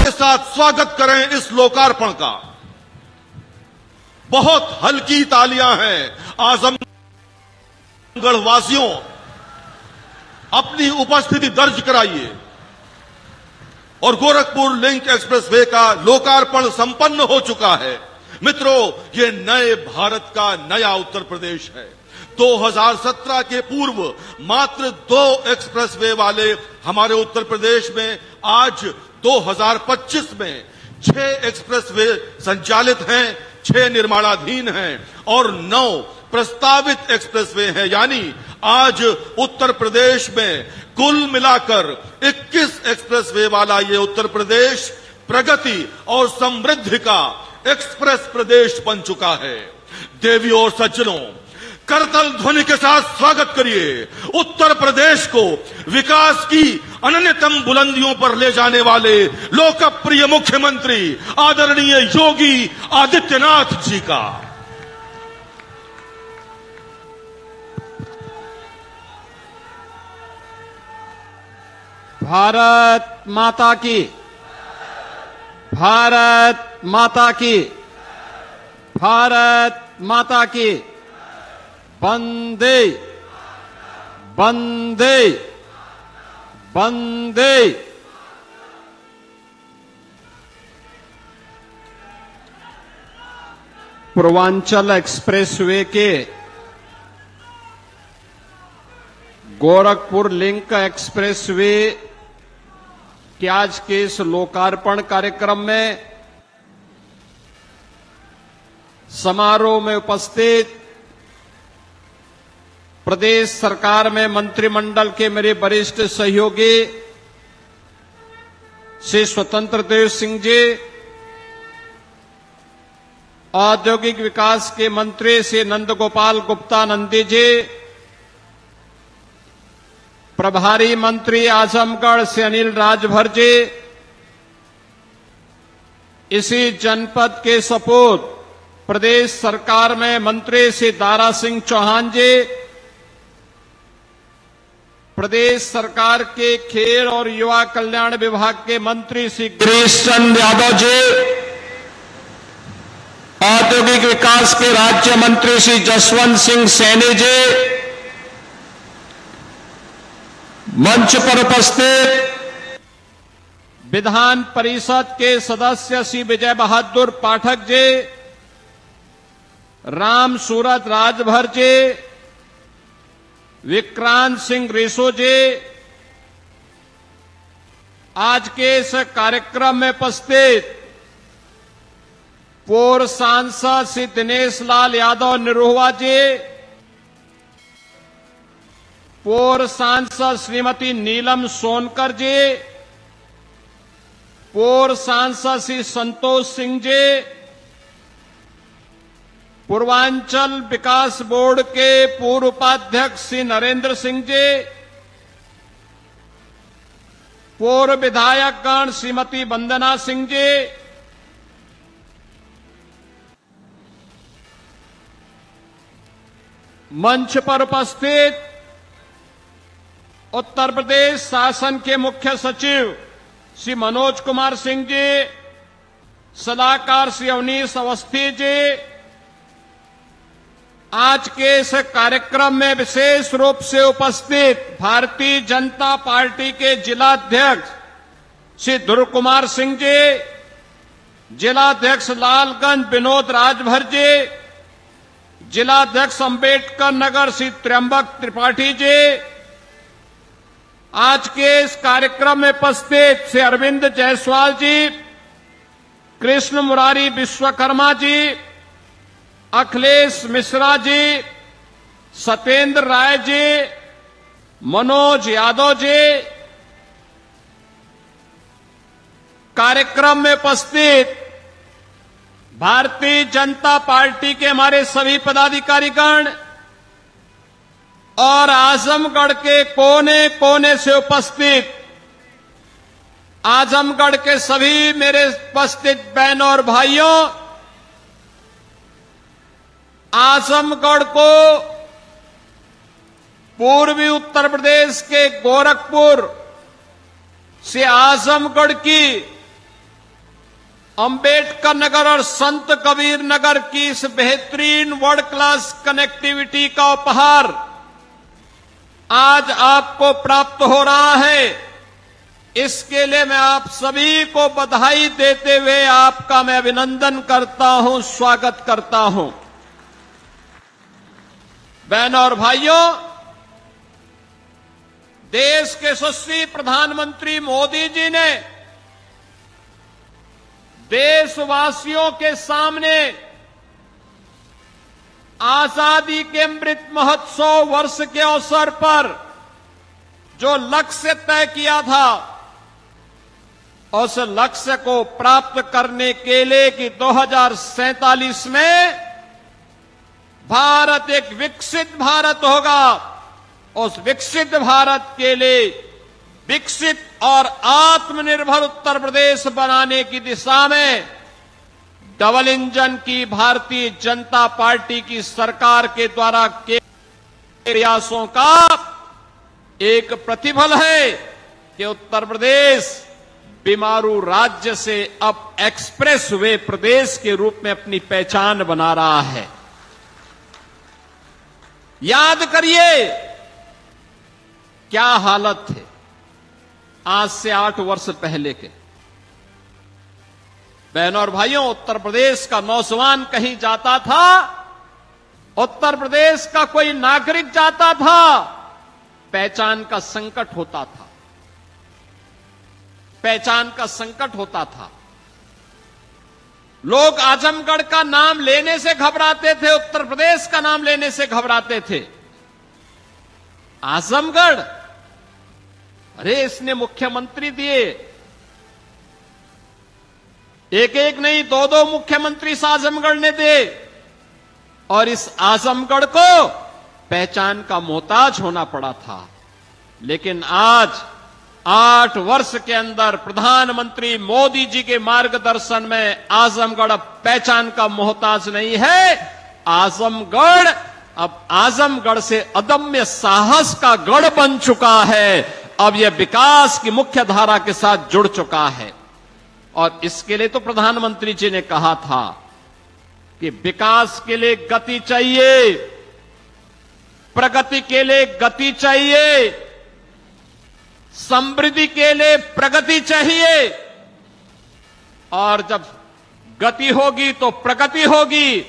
के साथ स्वागत करें इस लोकार्पण का। बहुत हल्की तालियां हैं। आजमगढ़ वासियों, अपनी उपस्थिति दर्ज कराइए और गोरखपुर लिंक एक्सप्रेसवे का लोकार्पण संपन्न हो चुका है। मित्रों, ये नए भारत का नया उत्तर प्रदेश है। 2017 के पूर्व मात्र 2 एक्सप्रेसवे वाले हमारे उत्तर प्रदेश में आज 2025 में 6 एक्सप्रेसवे संचालित हैं, 6 निर्माणाधीन हैं और 9 प्रस्तावित एक्सप्रेसवे हैं। यानी आज उत्तर प्रदेश में कुल मिलाकर 21 एक्सप्रेसवे वाला ये उत्तर प्रदेश प्रगति और समृद्धि का एक्सप्रेस प्रदेश बन चुका है। देवियों और सज्जनों, करतल ध्वनि के साथ स्वागत करिए उत्तर प्रदेश को विकास की अनन्यतम बुलंदियों पर ले जाने वाले लोकप्रिय मुख्यमंत्री आदरणीय योगी आदित्यनाथ जी का। भारत माता की, भारत माता की, भारत माता की। वंदे वंदे वंदे। पूर्वांचल एक्सप्रेसवे के गोरखपुर लिंक एक्सप्रेसवे के आज के इस लोकार्पण कार्यक्रम में समारोह में उपस्थित प्रदेश सरकार में मंत्रिमंडल के मेरे वरिष्ठ सहयोगी श्री स्वतंत्र देव सिंह जी, औद्योगिक विकास के मंत्री श्री नंदगोपाल गुप्ता नंदी जी, प्रभारी मंत्री आजमगढ़ से अनिल राजभर जी, इसी जनपद के सपूत प्रदेश सरकार में मंत्री श्री दारा सिंह चौहान जी, प्रदेश सरकार के खेल और युवा कल्याण विभाग के मंत्री श्री गिरीश चंद्र यादव जी, औद्योगिक विकास के राज्य मंत्री श्री जसवंत सिंह सैनी जी, मंच पर उपस्थित विधान परिषद के सदस्य श्री विजय बहादुर पाठक जी, राम सूरत राजभर जी, विक्रांत सिंह रेसो जी, आज के इस कार्यक्रम में उपस्थित पूर्व सांसद श्री दिनेश लाल यादव निरोहवा जी, पूर्व सांसद श्रीमती नीलम सोनकर जी, पूर्व सांसद श्री संतोष सिंह जी, पूर्वांचल विकास बोर्ड के पूर्व उपाध्यक्ष श्री नरेंद्र सिंह जी, पूर्व विधायकगण श्रीमती वंदना सिंह जी, मंच पर उपस्थित उत्तर प्रदेश शासन के मुख्य सचिव श्री मनोज कुमार सिंह जी, सलाहकार श्री अवनीश अवस्थी जी, आज के इस कार्यक्रम में विशेष रूप से उपस्थित भारतीय जनता पार्टी के जिलाध्यक्ष श्री ध्रुव कुमार सिंह जी, जिलाध्यक्ष लालगंज विनोद राजभर जी, जिलाध्यक्ष अंबेडकर नगर श्री त्र्यंबक त्रिपाठी जी, आज के इस कार्यक्रम में उपस्थित श्री अरविंद जायसवाल जी, कृष्ण मुरारी विश्वकर्मा जी, अखिलेश मिश्रा जी, सत्येंद्र राय जी, मनोज यादव जी, कार्यक्रम में उपस्थित भारतीय जनता पार्टी के हमारे सभी पदाधिकारीगण और आजमगढ़ के कोने कोने से उपस्थित आजमगढ़ के सभी मेरे उपस्थित बहनों और भाइयों, आजमगढ़ को पूर्वी उत्तर प्रदेश के गोरखपुर से आजमगढ़ की अंबेडकर नगर और संत कबीर नगर की इस बेहतरीन वर्ल्ड क्लास कनेक्टिविटी का उपहार आज आपको प्राप्त हो रहा है। इसके लिए मैं आप सभी को बधाई देते हुए आपका मैं अभिनंदन करता हूं, स्वागत करता हूं। बहनों और भाइयों, देश के यशस्वी प्रधानमंत्री मोदी जी ने देशवासियों के सामने आजादी के अमृत महोत्सव वर्ष के अवसर पर जो लक्ष्य तय किया था, उस लक्ष्य को प्राप्त करने के लिए कि 2047 में भारत एक विकसित भारत होगा, उस विकसित भारत के लिए विकसित और आत्मनिर्भर उत्तर प्रदेश बनाने की दिशा में डबल इंजन की भारतीय जनता पार्टी की सरकार के द्वारा किए प्रयासों का एक प्रतिफल है कि उत्तर प्रदेश बीमारू राज्य से अब एक्सप्रेस वे प्रदेश के रूप में अपनी पहचान बना रहा है। याद करिए क्या हालत थे आज से 8 वर्ष पहले के। बहनों और भाइयों, उत्तर प्रदेश का नौजवान कहीं जाता था, उत्तर प्रदेश का कोई नागरिक जाता था, पहचान का संकट होता था, पहचान का संकट होता था। लोग आजमगढ़ का नाम लेने से घबराते थे, उत्तर प्रदेश का नाम लेने से घबराते थे। आजमगढ़, अरे इसने मुख्यमंत्री दिए, एक एक नहीं 2-2 मुख्यमंत्री इस आजमगढ़ ने दिए, और इस आजमगढ़ को पहचान का मोहताज होना पड़ा था। लेकिन आज 8 वर्ष के अंदर प्रधानमंत्री मोदी जी के मार्गदर्शन में आजमगढ़ अब पहचान का मोहताज नहीं है। आजमगढ़ अब आजमगढ़ से अदम्य साहस का गढ़ बन चुका है। अब यह विकास की मुख्य धारा के साथ जुड़ चुका है। और इसके लिए तो प्रधानमंत्री जी ने कहा था कि विकास के लिए गति चाहिए, प्रगति के लिए गति चाहिए, समृद्धि के लिए प्रगति चाहिए। और जब गति होगी तो प्रगति होगी,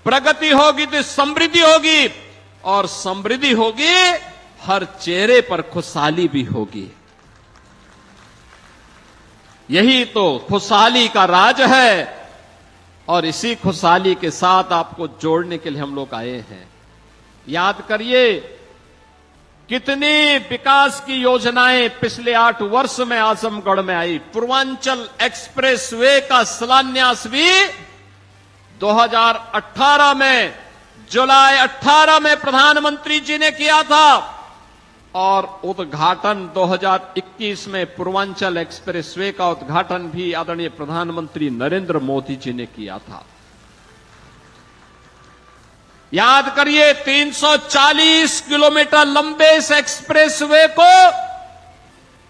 प्रगति होगी तो समृद्धि होगी, और समृद्धि होगी हर चेहरे पर खुशहाली भी होगी। यही तो खुशहाली का राज है, और इसी खुशहाली के साथ आपको जोड़ने के लिए हम लोग आए हैं। याद करिए कितनी विकास की योजनाएं पिछले 8 वर्ष में आजमगढ़ में आई। पूर्वांचल एक्सप्रेस वे का शिलान्यास भी 2018 में, जुलाई 18 में प्रधानमंत्री जी ने किया था, और उद्घाटन 2021 में पूर्वांचल एक्सप्रेस वे का उद्घाटन भी आदरणीय प्रधानमंत्री नरेंद्र मोदी जी ने किया था। याद करिए 340 किलोमीटर लंबे इस एक्सप्रेस वे को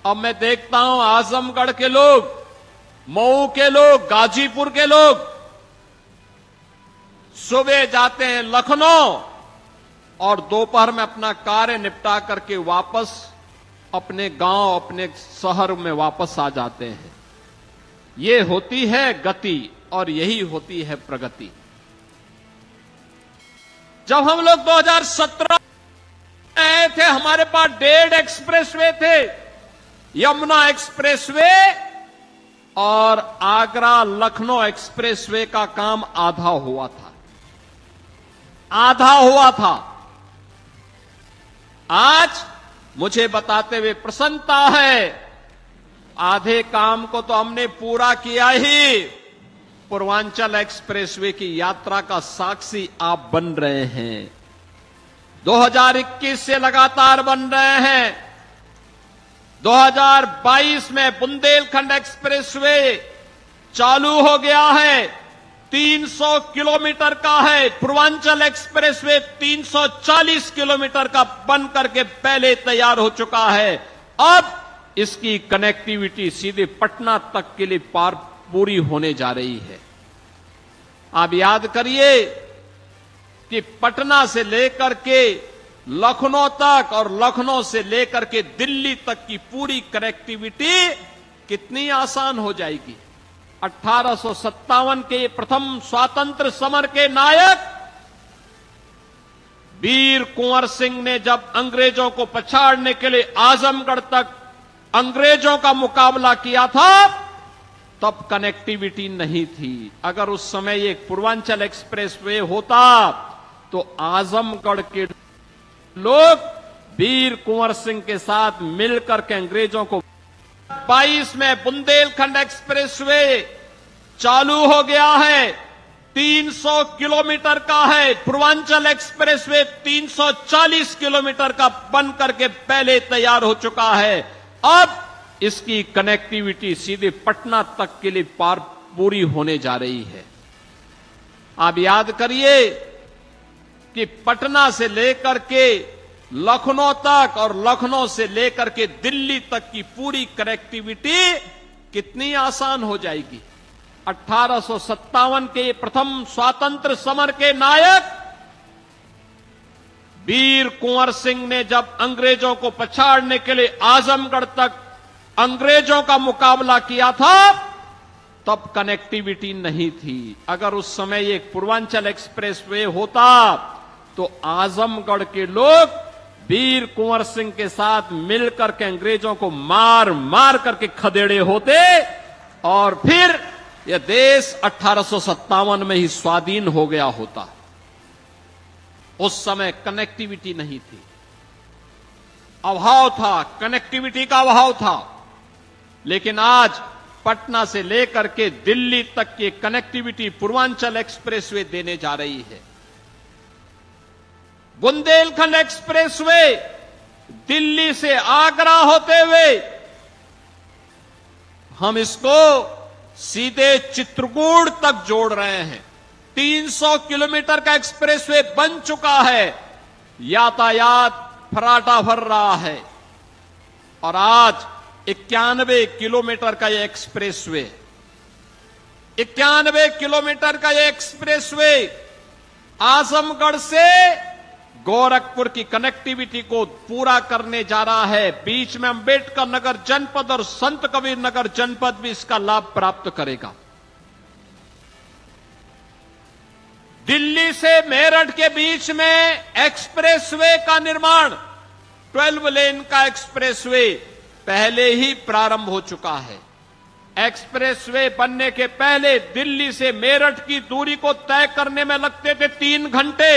अब मैं देखता हूं आजमगढ़ के लोग, मऊ के लोग, गाजीपुर के लोग सुबह जाते हैं लखनऊ और दोपहर में अपना कार्य निपटा करके वापस अपने गांव, अपने शहर में वापस आ जाते हैं। ये होती है गति और यही होती है प्रगति। जब हम लोग 2017 आए थे, हमारे पास 1.5 एक्सप्रेसवे थे, यमुना एक्सप्रेसवे और आगरा लखनऊ एक्सप्रेसवे का काम आधा हुआ था, आधा हुआ था। आज मुझे बताते हुए प्रसन्नता है, आधे काम को तो हमने पूरा किया ही। पूर्वांचल एक्सप्रेसवे की यात्रा का साक्षी आप बन रहे हैं। 2021 से लगातार बन रहे हैं। 2022 में बुंदेलखंड एक्सप्रेसवे चालू हो गया है, 300 किलोमीटर का है। पूर्वांचल एक्सप्रेसवे 340 किलोमीटर का बन करके पहले तैयार हो चुका है। अब इसकी कनेक्टिविटी सीधे पटना तक के लिए पूरी होने जा रही है। आप याद करिए कि पटना से लेकर के लखनऊ तक और लखनऊ से लेकर के दिल्ली तक की पूरी कनेक्टिविटी कितनी आसान हो जाएगी। 1857 के प्रथम स्वातंत्र समर के नायक वीर कुंवर सिंह ने जब अंग्रेजों को पछाड़ने के लिए आजमगढ़ तक अंग्रेजों का मुकाबला किया था, तब कनेक्टिविटी नहीं थी। अगर उस समय एक पूर्वांचल एक्सप्रेसवे होता तो आजमगढ़ के लोग वीर कुंवर सिंह के साथ मिलकर के अंग्रेजों को 22 में बुंदेलखंड एक्सप्रेसवे चालू हो गया है, 300 किलोमीटर का है। पूर्वांचल एक्सप्रेसवे 340 किलोमीटर का बन करके पहले तैयार हो चुका है। अब इसकी कनेक्टिविटी सीधे पटना तक के लिए पूरी होने जा रही है। आप याद करिए कि पटना से लेकर के लखनऊ तक और लखनऊ से लेकर के दिल्ली तक की पूरी कनेक्टिविटी कितनी आसान हो जाएगी। 1857 के प्रथम स्वातंत्र समर के नायक वीर कुंवर सिंह ने जब अंग्रेजों को पछाड़ने के लिए आजमगढ़ तक अंग्रेजों का मुकाबला किया था, तब कनेक्टिविटी नहीं थी। अगर उस समय एक पूर्वांचल एक्सप्रेसवे होता तो आजमगढ़ के लोग वीर कुंवर सिंह के साथ मिलकर के अंग्रेजों को मार मार करके खदेड़े होते और फिर यह देश 1857 में ही स्वाधीन हो गया होता। उस समय कनेक्टिविटी नहीं थी, अभाव था, कनेक्टिविटी का अभाव था। लेकिन आज पटना से लेकर के दिल्ली तक की कनेक्टिविटी पूर्वांचल एक्सप्रेसवे देने जा रही है। बुंदेलखंड एक्सप्रेसवे दिल्ली से आगरा होते हुए हम इसको सीधे चित्रकूट तक जोड़ रहे हैं। 300 किलोमीटर का एक्सप्रेसवे बन चुका है, यातायात फराटा भर रहा है और आज 91 किलोमीटर का यह एक्सप्रेसवे 91 किलोमीटर का यह एक्सप्रेसवे आजमगढ़ से गोरखपुर की कनेक्टिविटी को पूरा करने जा रहा है। बीच में अंबेडकर नगर जनपद और संत कबीर नगर जनपद भी इसका लाभ प्राप्त करेगा। दिल्ली से मेरठ के बीच में एक्सप्रेसवे का निर्माण 12 लेन का एक्सप्रेसवे पहले ही प्रारंभ हो चुका है। एक्सप्रेसवे बनने के पहले दिल्ली से मेरठ की दूरी को तय करने में लगते थे 3 घंटे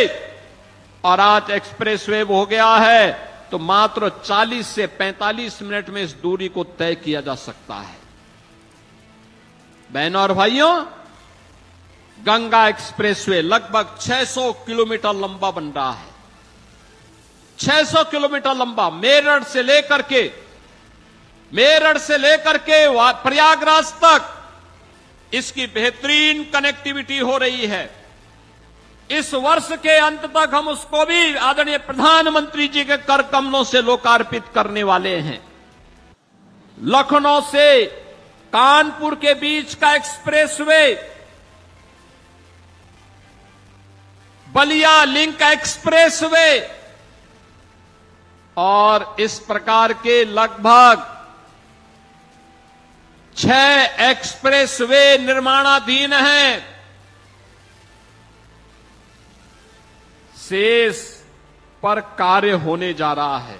और आज एक्सप्रेसवे हो गया है तो मात्र 40 से 45 मिनट में इस दूरी को तय किया जा सकता है। बहनों और भाइयों, गंगा एक्सप्रेसवे लगभग 600 किलोमीटर लंबा बन रहा है। 600 किलोमीटर लंबा मेरठ से लेकर के प्रयागराज तक इसकी बेहतरीन कनेक्टिविटी हो रही है। इस वर्ष के अंत तक हम उसको भी आदरणीय प्रधानमंत्री जी के कर कमलों से लोकार्पित करने वाले हैं। लखनऊ से कानपुर के बीच का एक्सप्रेसवे, बलिया लिंक एक्सप्रेसवे और इस प्रकार के लगभग 6 एक्सप्रेसवे निर्माणाधीन हैं। शेष पर कार्य होने जा रहा है।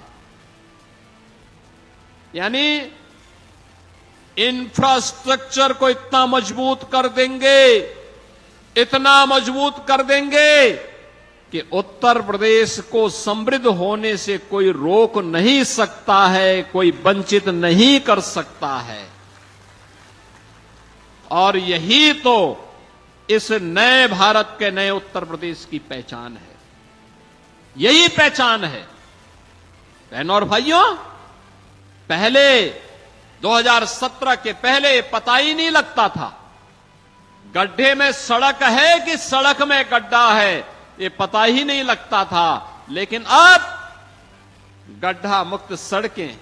यानी इंफ्रास्ट्रक्चर को इतना मजबूत कर देंगे कि उत्तर प्रदेश को समृद्ध होने से कोई रोक नहीं सकता है, कोई वंचित नहीं कर सकता है। और यही तो इस नए भारत के नए उत्तर प्रदेश की पहचान है, यही पहचान है। बहनों और भाइयों, पहले 2017 के पहले पता ही नहीं लगता था गड्ढे में सड़क है कि सड़क में गड्ढा है, ये पता ही नहीं लगता था। लेकिन अब गड्ढा मुक्त सड़कें,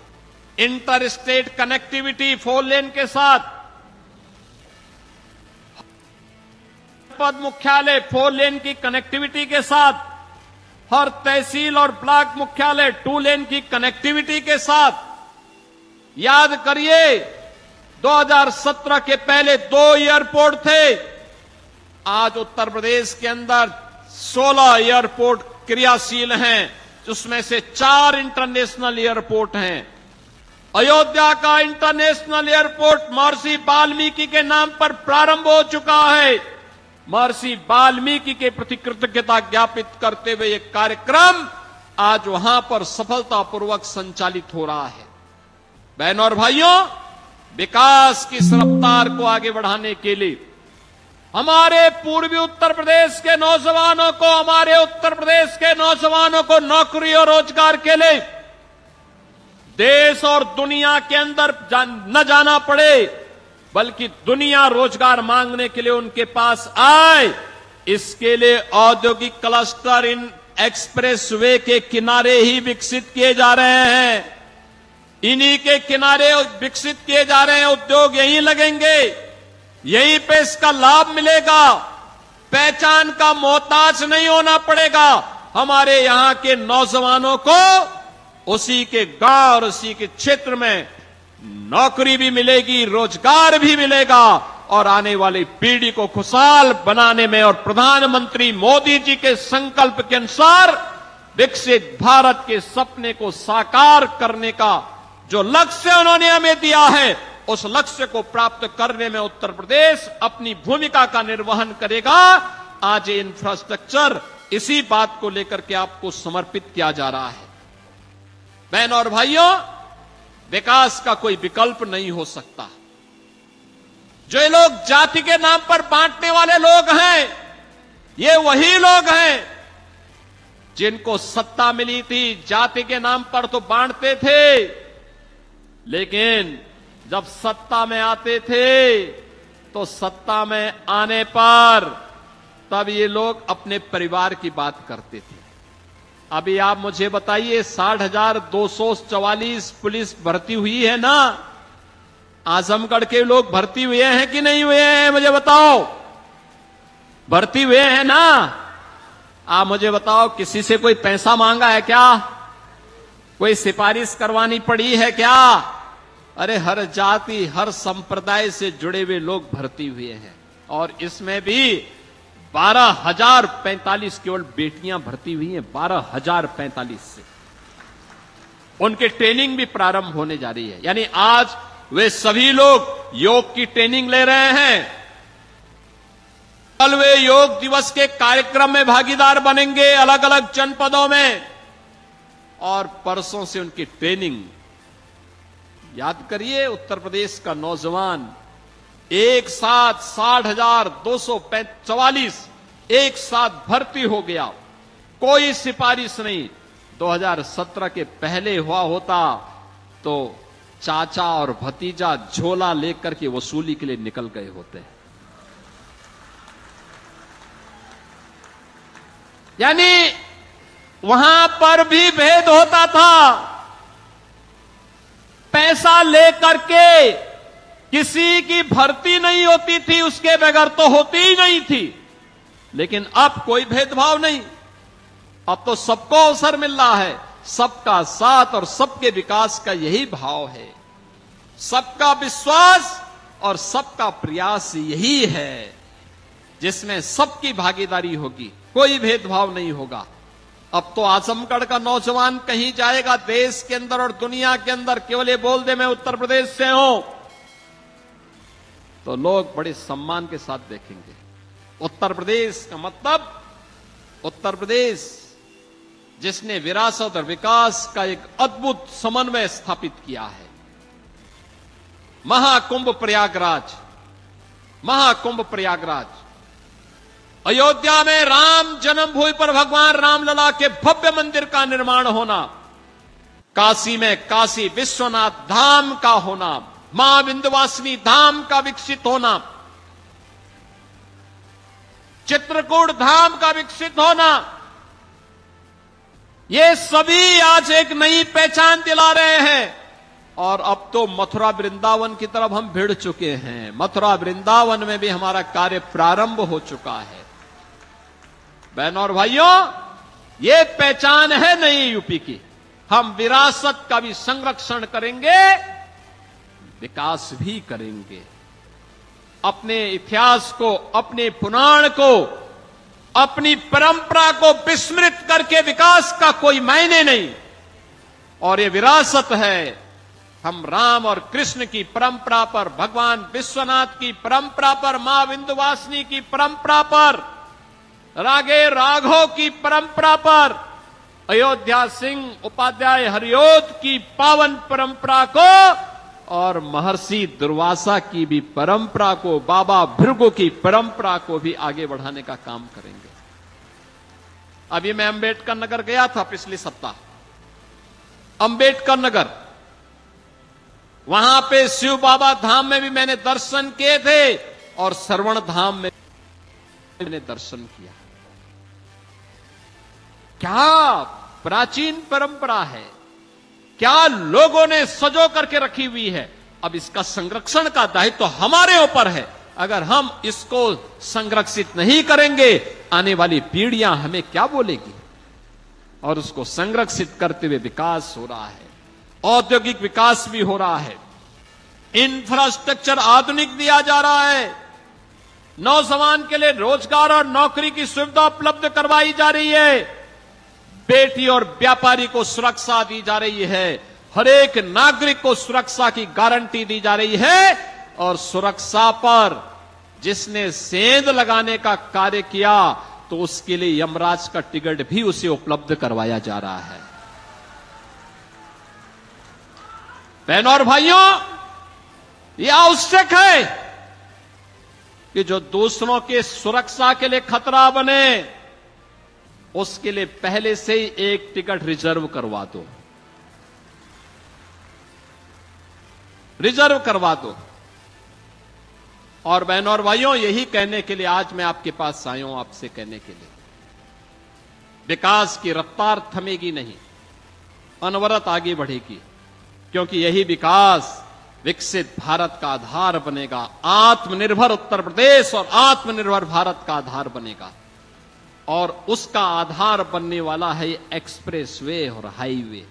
इंटर स्टेट कनेक्टिविटी 4 लेन के साथ जनपद मुख्यालय 4 लेन की कनेक्टिविटी के साथ, हर तहसील और ब्लॉक मुख्यालय 2 लेन की कनेक्टिविटी के साथ। याद करिए 2017 के पहले 2 एयरपोर्ट थे, आज उत्तर प्रदेश के अंदर 16 एयरपोर्ट क्रियाशील हैं, जिसमें से 4 इंटरनेशनल एयरपोर्ट हैं। अयोध्या का इंटरनेशनल एयरपोर्ट महर्षि वाल्मीकि के नाम पर प्रारंभ हो चुका है। महर्षि वाल्मीकि के प्रति कृतज्ञता ज्ञापित करते हुए यह कार्यक्रम आज वहां पर सफलतापूर्वक संचालित हो रहा है। बहनों और भाइयों, विकास की इस रफ्तार को आगे बढ़ाने के लिए हमारे पूर्वी उत्तर प्रदेश के नौजवानों को, हमारे उत्तर प्रदेश के नौजवानों को नौकरी और रोजगार के लिए देश और दुनिया के अंदर न जाना पड़े, बल्कि दुनिया रोजगार मांगने के लिए उनके पास आए, इसके लिए औद्योगिक क्लस्टर इन एक्सप्रेस वे के किनारे ही विकसित किए जा रहे हैं। इन्हीं के किनारे विकसित किए जा रहे हैं। उद्योग यहीं लगेंगे, यहीं पे इसका लाभ मिलेगा। पहचान का मोहताज नहीं होना पड़ेगा। हमारे यहां के नौजवानों को उसी के गांव और उसी के क्षेत्र में नौकरी भी मिलेगी, रोजगार भी मिलेगा और आने वाली पीढ़ी को खुशहाल बनाने में और प्रधानमंत्री मोदी जी के संकल्प के अनुसार विकसित भारत के सपने को साकार करने का जो लक्ष्य उन्होंने हमें दिया है, उस लक्ष्य को प्राप्त करने में उत्तर प्रदेश अपनी भूमिका का निर्वहन करेगा। आज ये इंफ्रास्ट्रक्चर इसी बात को लेकर के आपको समर्पित किया जा रहा है। बहनों और भाइयों, विकास का कोई विकल्प नहीं हो सकता। जो ये लोग जाति के नाम पर बांटने वाले लोग हैं, ये वही लोग हैं जिनको सत्ता मिली थी, जाति के नाम पर तो बांटते थे, लेकिन जब सत्ता में आते थे तो सत्ता में आने पर तब ये लोग अपने परिवार की बात करते थे। अभी आप मुझे बताइए 60,244 पुलिस भर्ती हुई है ना? आजमगढ़ के लोग भर्ती हुए हैं कि नहीं हुए हैं? मुझे बताओ। भर्ती हुए हैं ना? आप मुझे बताओ, किसी से कोई पैसा मांगा है क्या? कोई सिफारिश करवानी पड़ी है क्या? अरे हर जाति, हर संप्रदाय से जुड़े हुए लोग भर्ती हुए हैं और इसमें भी 12,045 केवल बेटियां भर्ती हुई हैं। 12,045 से उनके ट्रेनिंग भी प्रारंभ होने जा रही है। यानी आज वे सभी लोग योग की ट्रेनिंग ले रहे हैं। कल वे योग दिवस के कार्यक्रम में भागीदार बनेंगे अलग अलग जनपदों में और परसों से उनकी ट्रेनिंग। याद करिए, उत्तर प्रदेश का नौजवान एक साथ 60,244 एक साथ भर्ती हो गया। कोई सिफारिश नहीं। 2017 के पहले हुआ होता तो चाचा और भतीजा झोला लेकर के वसूली के लिए निकल गए होते। यानी वहां पर भी भेद होता था। पैसा लेकर के किसी की भर्ती नहीं होती थी, उसके बगैर तो होती ही नहीं थी। लेकिन अब कोई भेदभाव नहीं। अब तो सबको अवसर मिल रहा है। सबका साथ और सबके विकास का यही भाव है। सबका विश्वास और सबका प्रयास यही है, जिसमें सबकी भागीदारी होगी, कोई भेदभाव नहीं होगा। अब तो आजमगढ़ का नौजवान कहीं जाएगा देश के अंदर और दुनिया के अंदर, केवल ये बोल दे मैं उत्तर प्रदेश से हूं, तो लोग बड़े सम्मान के साथ देखेंगे। उत्तर प्रदेश का मतलब उत्तर प्रदेश जिसने विरासत और विकास का एक अद्भुत समन्वय स्थापित किया है। महाकुंभ प्रयागराज, महाकुंभ प्रयागराज, अयोध्या में राम जन्मभूमि पर भगवान रामलला के भव्य मंदिर का निर्माण होना, काशी में काशी विश्वनाथ धाम का होना, मां विंध्यवासिनी धाम का विकसित होना, चित्रकूट धाम का विकसित होना, ये सभी आज एक नई पहचान दिला रहे हैं और अब तो मथुरा वृंदावन की तरफ हम भिड़ चुके हैं। मथुरा वृंदावन में भी हमारा कार्य प्रारंभ हो चुका है। बहनों और भाइयों, ये पहचान है नई यूपी की। हम विरासत का भी संरक्षण करेंगे, विकास भी करेंगे। अपने इतिहास को, अपने पुराण को, अपनी परंपरा को विस्मृत करके विकास का कोई मायने नहीं। और ये विरासत है। हम राम और कृष्ण की परंपरा पर, भगवान विश्वनाथ की परंपरा पर, मां विंध्यवासिनी की परंपरा पर, रागे राघव की परंपरा पर, अयोध्या सिंह उपाध्याय हरिओद की पावन परंपरा को और महर्षि दुर्वासा की भी परंपरा को, बाबा भृगु की परंपरा को भी आगे बढ़ाने का काम करेंगे। अभी मैं अंबेडकर नगर गया था पिछले सप्ताह। अंबेडकर नगर, वहां पे शिव बाबा धाम में भी मैंने दर्शन किए थे और श्रवण धाम में मैंने दर्शन किया। क्या प्राचीन परंपरा है, क्या लोगों ने सजो करके रखी हुई है। अब इसका संरक्षण का दायित्व तो हमारे ऊपर है। अगर हम इसको संरक्षित नहीं करेंगे, आने वाली पीढ़ियां हमें क्या बोलेगी। और उसको संरक्षित करते हुए विकास हो रहा है, औद्योगिक विकास भी हो रहा है, इंफ्रास्ट्रक्चर आधुनिक दिया जा रहा है, नौजवान के लिए रोजगार और नौकरी की सुविधा उपलब्ध करवाई जा रही है, बेटी और व्यापारी को सुरक्षा दी जा रही है, हर एक नागरिक को सुरक्षा की गारंटी दी जा रही है। और सुरक्षा पर जिसने सेंध लगाने का कार्य किया तो उसके लिए यमराज का टिकट भी उसे उपलब्ध करवाया जा रहा है। बहनों और भाइयों, यह आवश्यक है कि जो दूसरों के सुरक्षा के लिए खतरा बने, उसके लिए पहले से ही एक टिकट रिजर्व करवा दो, रिजर्व करवा दो। और बहनों और भाइयों, यही कहने के लिए आज मैं आपके पास आया हूं, आपसे कहने के लिए विकास की रफ्तार थमेगी नहीं, अनवरत आगे बढ़ेगी, क्योंकि यही विकास विकसित भारत का आधार बनेगा। आत्मनिर्भर उत्तर प्रदेश और आत्मनिर्भर भारत का आधार बनेगा। और उसका आधार बनने वाला है एक्सप्रेसवे और हाईवे,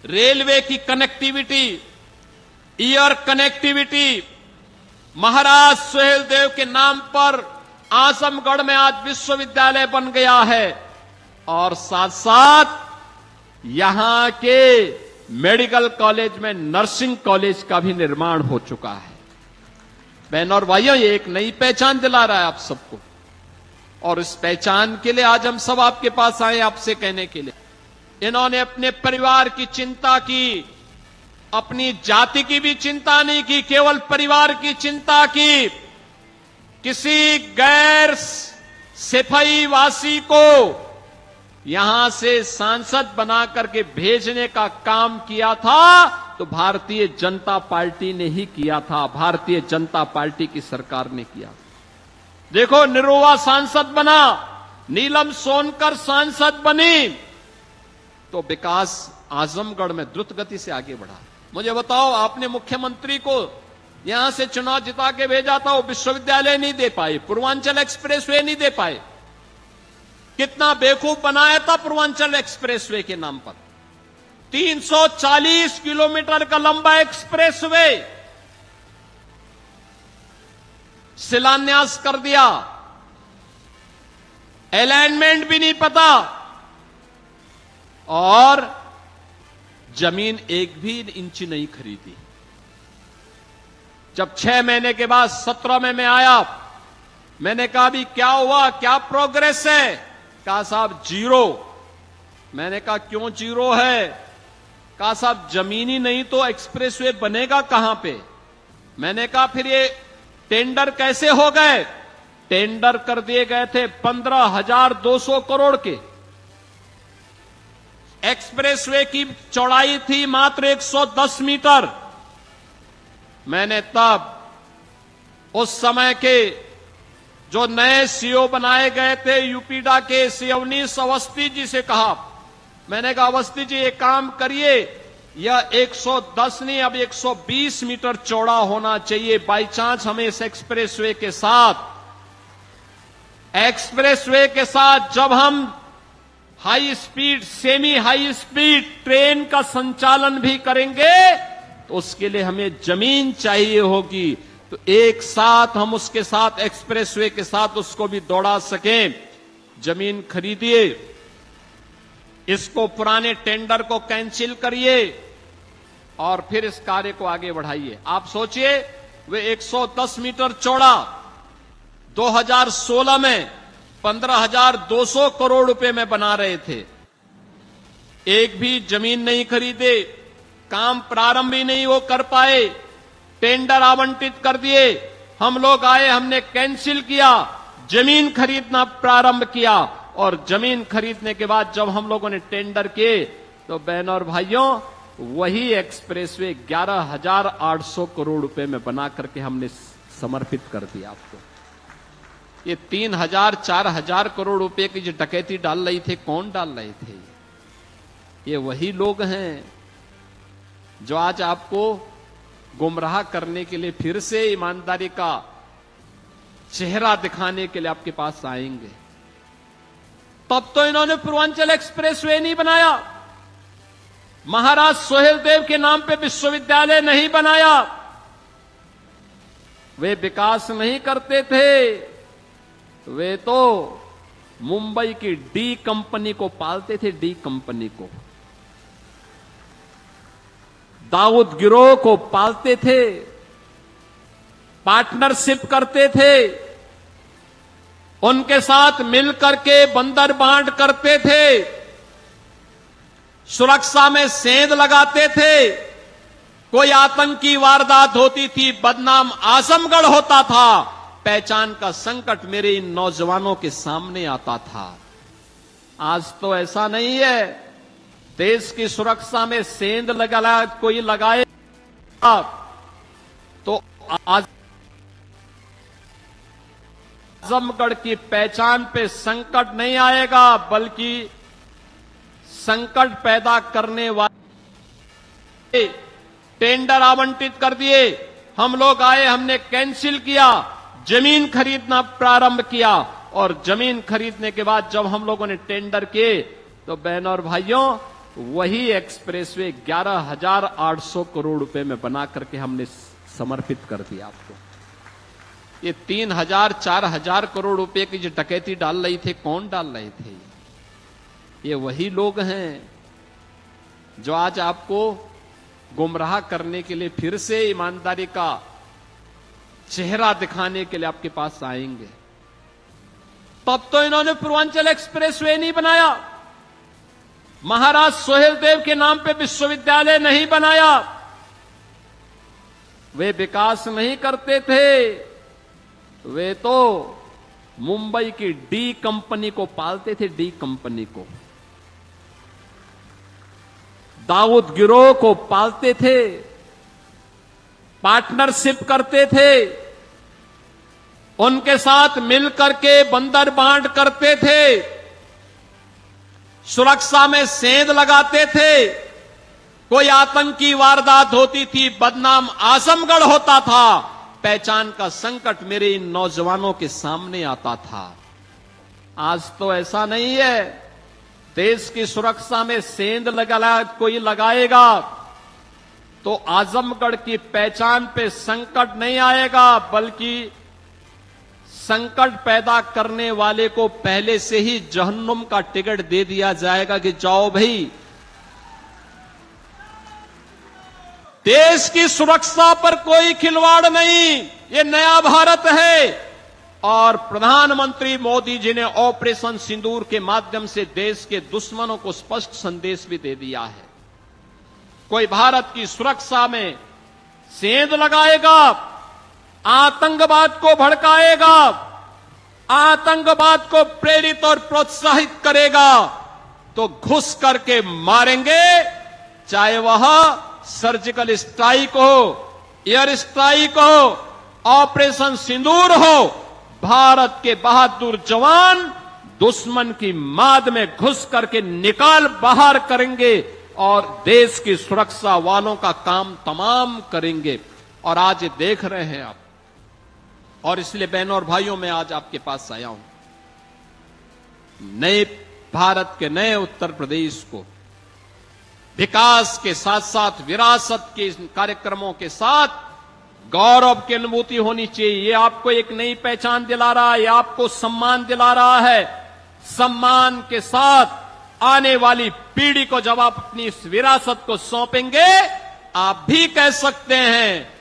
रेलवे की कनेक्टिविटी, एयर कनेक्टिविटी। महाराज सुहेलदेव के नाम पर आजमगढ़ में आज विश्वविद्यालय बन गया है और साथ साथ यहां के मेडिकल कॉलेज में नर्सिंग कॉलेज का भी निर्माण हो चुका है। बहनों और भाइयों, ये एक नई पहचान दिला रहा है आप सबको। और इस पहचान के लिए आज हम सब आपके पास आए, आपसे कहने के लिए। इन्होंने अपने परिवार की चिंता की, अपनी जाति की भी चिंता नहीं की, केवल परिवार की चिंता की। किसी गैर सिपाही वासी को यहां से सांसद बना करके भेजने का काम किया था तो भारतीय जनता पार्टी ने ही किया था, भारतीय जनता पार्टी की सरकार ने किया। देखो, निरुवा सांसद बना, नीलम सोनकर सांसद बनी, तो विकास आजमगढ़ में द्रुत गति से आगे बढ़ा। मुझे बताओ, आपने मुख्यमंत्री को यहां से चुनाव जिता के भेजा था, वो विश्वविद्यालय नहीं दे पाए, पूर्वांचल एक्सप्रेसवे नहीं दे पाए। कितना बेवकूफ बनाया था पूर्वांचल एक्सप्रेसवे के नाम पर। 340 किलोमीटर का लंबा एक्सप्रेसवे शिलान्यास कर दिया, अलाइनमेंट भी नहीं पता और जमीन एक भी इंच नहीं खरीदी। जब 6 महीने के बाद 17 में मैं आया, मैंने कहा अभी क्या हुआ, क्या प्रोग्रेस है? कहा साहब जीरो। मैंने कहा क्यों जीरो है? कहा साहब जमीन ही नहीं तो एक्सप्रेसवे बनेगा कहां पे? मैंने कहा फिर ये टेंडर कैसे हो गए? टेंडर कर दिए गए थे 15,200 करोड़ के। एक्सप्रेसवे की चौड़ाई थी मात्र 110 मीटर। मैंने तब उस समय के जो नए सीओ बनाए गए थे यूपीडा के, श्री अवनीश अवस्थी जी से कहा, मैंने कहा अवस्थी जी एक काम करिए, यह 110 नहीं, अब 120 मीटर चौड़ा होना चाहिए। बाई चांस हमें इस एक्सप्रेसवे के साथ जब हम high speed, semi high speed train का संचालन भी करेंगे तो उसके लिए हमें जमीन चाहिए होगी। तो एक साथ हम उसके साथ एक्सप्रेसवे के साथ उसको भी दौड़ा सकें, जमीन खरीदिए, इसको पुराने टेंडर को कैंसिल करिए और फिर इस कार्य को आगे बढ़ाइए। आप सोचिए, वे 110 मीटर चौड़ा 2016 में 15,200 करोड़ रुपए में बना रहे थे। एक भी जमीन नहीं खरीदे, काम प्रारंभ ही नहीं वो कर पाए, टेंडर आवंटित कर दिए, हम लोग आए, हमने कैंसिल किया, जमीन खरीदना प्रारंभ किया और जमीन खरीदने के बाद जब हम लोगों ने टेंडर किए तो बहनों और भाइयों वही एक्सप्रेसवे 11,800 करोड़ रुपए में बना करके हमने समर्पित कर दिया आपको। ये 3,000 4,000 करोड़ रुपए की जो डकैती डाल रही थे, कौन डाल रहे थे? ये वही लोग हैं जो आज आपको गुमराह करने के लिए फिर से ईमानदारी का चेहरा दिखाने के लिए आपके पास आएंगे। तब तो इन्होंने पूर्वांचल एक्सप्रेसवे नहीं बनाया, महाराज सोहेलदेव के नाम पे विश्वविद्यालय नहीं बनाया, वे विकास नहीं करते थे, वे तो मुंबई की डी कंपनी को पालते थे, डी कंपनी को, दाऊद गिरोह को पालते थे, पार्टनरशिप करते थे, उनके साथ मिलकर के बंदर बांट करते थे, सुरक्षा में सेंध लगाते थे, कोई आतंकी वारदात होती थी, बदनाम आजमगढ़ होता था, पहचान का संकट मेरे इन नौजवानों के सामने आता था। आज तो ऐसा नहीं है, देश की सुरक्षा में सेंध कोई लगाए तो आजमगढ़ की पहचान पे संकट नहीं आएगा, बल्कि संकट पैदा करने वाले टेंडर आवंटित कर दिए, हम लोग आए, हमने कैंसिल किया, जमीन खरीदना प्रारंभ किया और जमीन खरीदने के बाद जब हम लोगों ने टेंडर किए तो बहनों और भाइयों वही एक्सप्रेसवे 11,800 करोड़ रुपए में बना करके हमने समर्पित कर दिया आपको। ये 3,000 4,000 करोड़ रुपए की जो डकैती डाल रही थे, कौन डाल रहे थे? ये वही लोग हैं जो आज आपको गुमराह करने के लिए फिर से ईमानदारी का चेहरा दिखाने के लिए आपके पास आएंगे। तब तो इन्होंने पूर्वांचल एक्सप्रेसवे नहीं बनाया, महाराज सोहेलदेव के नाम पे विश्वविद्यालय नहीं बनाया, वे विकास नहीं करते थे, वे तो मुंबई की डी कंपनी को पालते थे, डी कंपनी को, दाऊद गिरोह को पालते थे, पार्टनरशिप करते थे, उनके साथ मिलकर के बंदर बांट करते थे, सुरक्षा में सेंध लगाते थे, कोई आतंकी वारदात होती थी, बदनाम आजमगढ़ होता था, पहचान का संकट मेरे इन नौजवानों के सामने आता था। आज तो ऐसा नहीं है, देश की सुरक्षा में सेंध कोई लगाएगा तो आजमगढ़ की पहचान पे संकट नहीं आएगा, बल्कि संकट पैदा करने वाले को पहले से ही जहन्नुम का टिकट दे दिया जाएगा कि जाओ भाई, देश की सुरक्षा पर कोई खिलवाड़ नहीं, ये नया भारत है। और प्रधानमंत्री मोदी जी ने ऑपरेशन सिंदूर के माध्यम से देश के दुश्मनों को स्पष्ट संदेश भी दे दिया है, कोई भारत की सुरक्षा में सेंध लगाएगा, आतंकवाद को भड़काएगा, आतंकवाद को प्रेरित और प्रोत्साहित करेगा तो घुस करके मारेंगे, चाहे वह सर्जिकल स्ट्राइक हो, एयर स्ट्राइक हो, ऑपरेशन सिंदूर हो। भारत के बहादुर जवान दुश्मन की माद में घुस करके निकाल बाहर करेंगे, और देश की सुरक्षा वालों का काम तमाम करेंगे। और आज ये देख रहे हैं आप, और इसलिए बहनों और भाइयों मैं आज आपके पास आया हूं। नए भारत के नए उत्तर प्रदेश को विकास के साथ साथ विरासत के कार्यक्रमों के साथ गौरव की अनुभूति होनी चाहिए। ये आपको एक नई पहचान दिला रहा है, ये आपको सम्मान दिला रहा है। सम्मान के साथ आने वाली पीढ़ी को जब आप अपनी इस विरासत को सौंपेंगे, आप भी कह सकते हैं,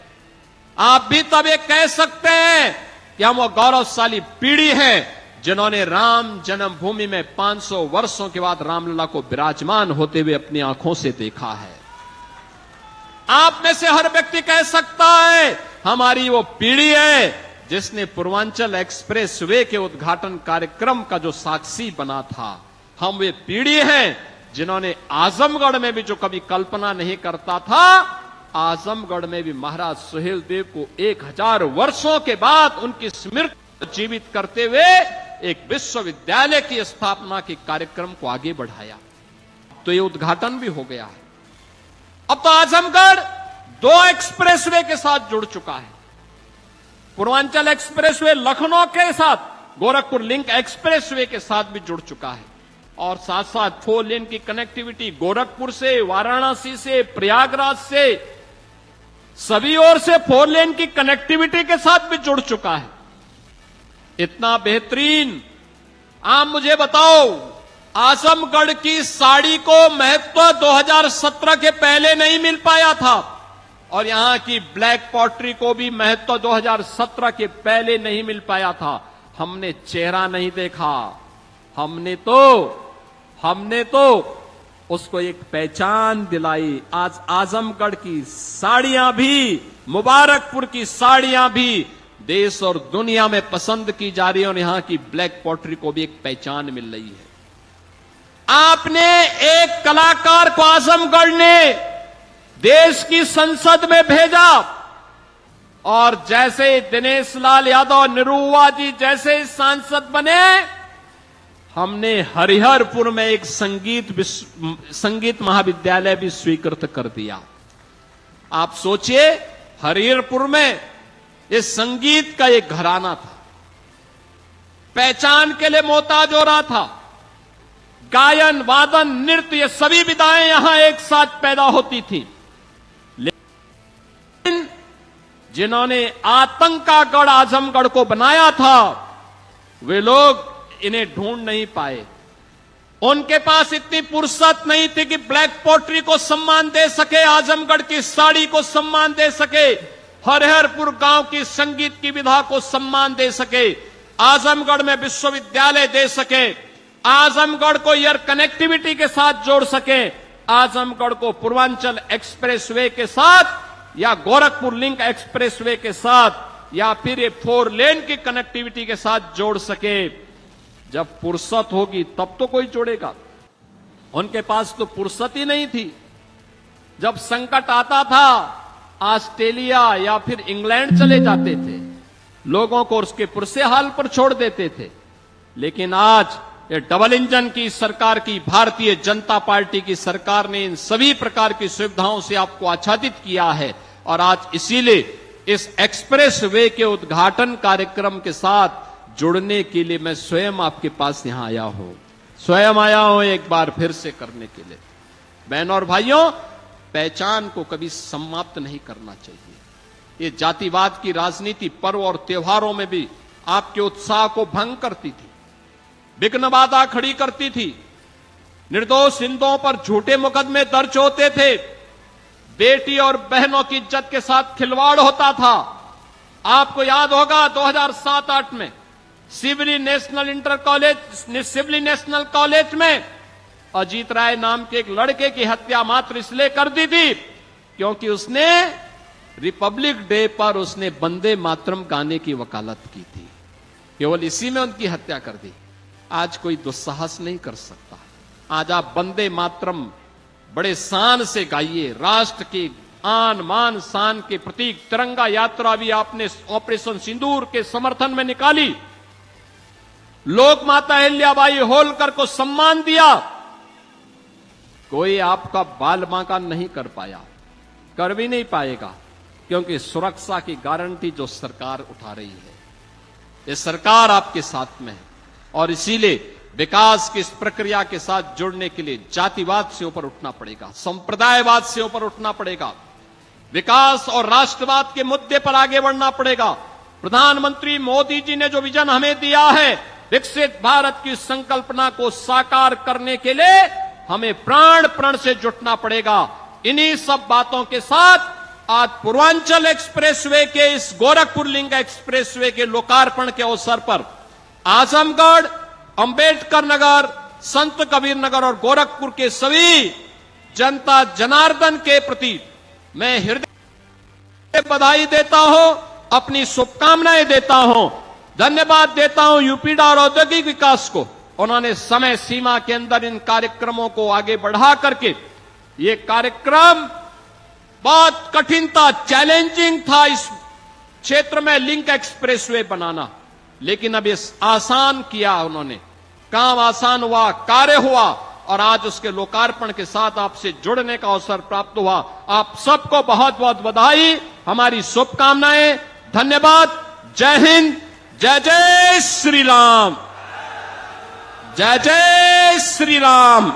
आप भी तब ये कह सकते हैं कि हम वो गौरवशाली पीढ़ी है जिन्होंने राम जन्मभूमि में 500 वर्षों के बाद रामलला को विराजमान होते हुए अपनी आंखों से देखा है। आप में से हर व्यक्ति कह सकता है हमारी वो पीढ़ी है जिसने पूर्वांचल एक्सप्रेस वे के उद्घाटन कार्यक्रम का जो साक्षी बना था। हम वे पीढ़ी हैं जिन्होंने आजमगढ़ में भी जो कभी कल्पना नहीं करता था, आजमगढ़ में भी महाराज सुहेलदेव को 1000 वर्षों के बाद उनकी स्मृति जीवित करते हुए एक विश्वविद्यालय की स्थापना के कार्यक्रम को आगे बढ़ाया। तो ये उद्घाटन भी हो गया है। अब तो आजमगढ़ 2 एक्सप्रेसवे के साथ जुड़ चुका है। पूर्वांचल एक्सप्रेसवे लखनऊ के साथ, गोरखपुर लिंक एक्सप्रेसवे के साथ भी जुड़ चुका है। और साथ साथ 4 लेन की कनेक्टिविटी गोरखपुर से, वाराणसी से, प्रयागराज से, सभी ओर से 4 लेन की कनेक्टिविटी के साथ भी जुड़ चुका है। इतना बेहतरीन। आप मुझे बताओ, आजमगढ़ की साड़ी को महत्व 2017 के पहले नहीं मिल पाया था, और यहां की ब्लैक पॉटरी को भी महत्व 2017 के पहले नहीं मिल पाया था। हमने चेहरा नहीं देखा, हमने तो उसको एक पहचान दिलाई। आज आजमगढ़ की साड़ियां भी, मुबारकपुर की साड़ियां भी देश और दुनिया में पसंद की जा रही है, और यहां की ब्लैक पॉटरी को भी एक पहचान मिल रही है। आपने एक कलाकार को आजमगढ़ ने देश की संसद में भेजा, और जैसे दिनेश लाल यादव, निरुआ जी जैसे सांसद बने, हमने हरिहरपुर में एक संगीत महाविद्यालय भी स्वीकृत कर दिया। आप सोचिए, हरिहरपुर में ये संगीत का एक घराना था, पहचान के लिए मोहताज हो रहा था। गायन, वादन, नृत्य, ये सभी विधाएं यहां एक साथ पैदा होती थी। लेकिन जिन्होंने आतंक का गढ़ आजमगढ़ को बनाया था, वे लोग इन्हें ढूंढ नहीं पाए। उनके पास इतनी फुर्सत नहीं थी कि ब्लैक पॉटरी को सम्मान दे सके, आजमगढ़ की साड़ी को सम्मान दे सके, हरिहरपुर गांव की संगीत की विधा को सम्मान दे सके, आजमगढ़ में विश्वविद्यालय दे सके, आजमगढ़ को एयर कनेक्टिविटी के साथ जोड़ सके, आजमगढ़ को पूर्वांचल एक्सप्रेसवे के साथ या गोरखपुर लिंक एक्सप्रेसवे के साथ या फिर ये 4 लेन की कनेक्टिविटी के साथ जोड़ सके। जब फुर्सत होगी तब तो कोई जोड़ेगा। उनके पास तो फुर्सत ही नहीं थी। जब संकट आता था, ऑस्ट्रेलिया या फिर इंग्लैंड चले जाते थे, लोगों को उसके पुरसे हाल पर छोड़ देते थे। लेकिन आज ये डबल इंजन की सरकार की, भारतीय जनता पार्टी की सरकार ने इन सभी प्रकार की सुविधाओं से आपको आच्छादित किया है। और आज इसीलिए इस एक्सप्रेस वे के उद्घाटन कार्यक्रम के साथ जुड़ने के लिए मैं स्वयं आपके पास यहां आया हूं, एक बार फिर से करने के लिए। बहनों और भाइयों, पहचान को कभी समाप्त नहीं करना चाहिए। ये जातिवाद की राजनीति पर्व और त्योहारों में भी आपके उत्साह को भंग करती थी, विघ्न बाधा खड़ी करती थी। निर्दोष हिंदुओं पर झूठे मुकदमे दर्ज होते थे, बेटी और बहनों की इज्जत के साथ खिलवाड़ होता था। आपको याद होगा 2007-8 में सिवली नेशनल कॉलेज में अजीत राय नाम के एक लड़के की हत्या मात्र इसलिए कर दी थी क्योंकि उसने रिपब्लिक डे पर उसने वंदे मातरम गाने की वकालत की थी। केवल इसी में उनकी हत्या कर दी। आज कोई दुस्साहस नहीं कर सकता। आज आप वंदे मातरम बड़े शान से गाइए। राष्ट्र के आन मान शान के प्रतीक तिरंगा यात्रा भी आपने ऑपरेशन सिंदूर के समर्थन में निकाली। लोक माता अहिल्याबाई होलकर को सम्मान दिया। कोई आपका बाल बांका नहीं कर पाया, कर भी नहीं पाएगा, क्योंकि सुरक्षा की गारंटी जो सरकार उठा रही है, ये सरकार आपके साथ में है। और इसीलिए विकास की इस प्रक्रिया के साथ जुड़ने के लिए जातिवाद से ऊपर उठना पड़ेगा, संप्रदायवाद से ऊपर उठना पड़ेगा, विकास और राष्ट्रवाद के मुद्दे पर आगे बढ़ना पड़ेगा। प्रधानमंत्री मोदी जी ने जो विजन हमें दिया है, विकसित भारत की संकल्पना को साकार करने के लिए हमें प्राण प्रण से जुटना पड़ेगा। इन्हीं सब बातों के साथ आज पूर्वांचल एक्सप्रेसवे के इस गोरखपुर लिंक एक्सप्रेसवे के लोकार्पण के अवसर पर आजमगढ़, अंबेडकर नगर, संत कबीर नगर और गोरखपुर के सभी जनता जनार्दन के प्रति मैं हृदय से बधाई देता हूं, अपनी शुभकामनाएं देता हूं, धन्यवाद देता हूं यूपीडा और औद्योगिक विकास को। उन्होंने समय सीमा के अंदर इन कार्यक्रमों को आगे बढ़ा करके ये कार्यक्रम बहुत कठिन था, चैलेंजिंग था इस क्षेत्र में लिंक एक्सप्रेसवे बनाना, लेकिन अब इस आसान किया उन्होंने, काम आसान हुआ, कार्य हुआ और आज उसके लोकार्पण के साथ आपसे जुड़ने का अवसर प्राप्त हुआ। आप सबको बहुत बहुत बधाई, हमारी शुभकामनाएं, धन्यवाद। जय हिंद, जय जय श्री राम, जय जय श्री राम।